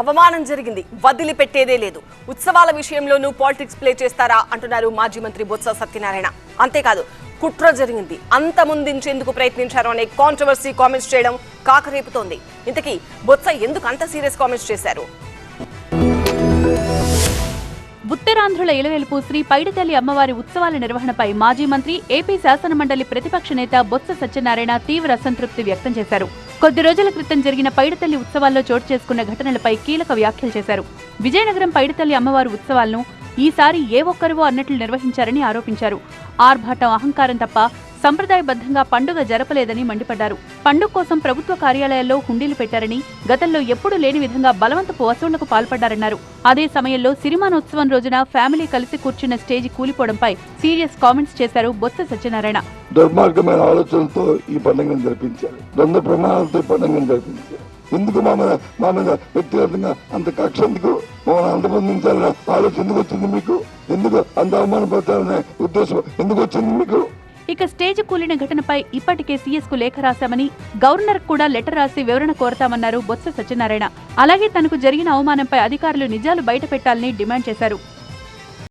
అవమానం జరిగింది, వదిలిపెట్టేదే లేదు. ఉత్సవాల విషయంలోనూ పాలిటిక్స్ ప్లే చేస్తారా అంటున్నారు మాజీ మంత్రి బొత్స సత్యనారాయణ. అంతేకాదు, కుట్ర జరిగింది, అంతమొందించేందుకు ప్రయత్నించారు అనే కాంట్రవర్సీ కామెంట్స్ చేయడం కాకరేపుతోంది. ఇంతకీ బొత్స ఎందుకు అంత సీరియస్ కామెంట్స్ చేశారు? ఉత్తరాంధ్రుల ఇలవెలుపు శ్రీ పైడితల్లి అమ్మవారి ఉత్సవాల నిర్వహణపై మాజీ మంత్రి, ఏపీ శాసనమండలి ప్రతిపక్ష నేత బొత్స సత్యనారాయణ తీవ్ర అసంతృప్తి వ్యక్తం చేశారు. కొద్ది రోజుల క్రితం జరిగిన పైడితల్లి ఉత్సవాల్లో చోటు చేసుకున్న ఘటనలపై కీలక వ్యాఖ్యలు చేశారు. విజయనగరం పైడితల్లి అమ్మవారి ఉత్సవాలను ఈసారి ఏ ఒక్కరివో అన్నట్లు నిర్వహించారని ఆరోపించారు. ఆర్భాటం, అహంకారం తప్ప సంప్రదాయబద్ధంగా పండుగ జరపలేదని మండిపడ్డారు. పండుగ కోసం ప్రభుత్వ కార్యాలయాల్లో హుండీలు పెట్టారని, గతంలో ఎప్పుడూ లేని విధంగా బలవంతపు వసూళ్లకు పాల్పడ్డారన్నారు. అదే సమయంలో సిరిమానోత్సవం రోజున ఫ్యామిలీ కలిసి కూర్చున్న స్టేజి కూలిపోవడంపై సీరియస్ కామెంట్స్ చేశారు బొత్స సత్యనారాయణ. దుర్మార్గమైన ఆలోచనలతో ఈ పండుగను జరిపించారు, ద్వంద్వ ప్రమాణాలతో ఈ పండుగను జరిపించారు. ఎందుకు మా మీద వ్యక్తిగతంగా అంత కక్ష ఎందుకు, మమ్మల్ని అంతమొందించాలనే ఆలోచన ఎందుకు వచ్చింది మీకు? ఎందుకు అంత అవమానపడతారనే ఉద్దేశం ఎందుకు వచ్చింది మీకు? ఇక స్టేజ్ కూలిన ఘటనపై ఇప్పటికే సీఎస్ కు లేఖ రాశామని, గవర్నర్ కూడా లెటర్ రాసి వివరణ కోరతామన్నారు బొత్స సత్యనారాయణ. అలాగే తనకు జరిగిన అవమానంపై అధికారులు నిజాలు బయటపెట్టాలని డిమాండ్ చేశారు.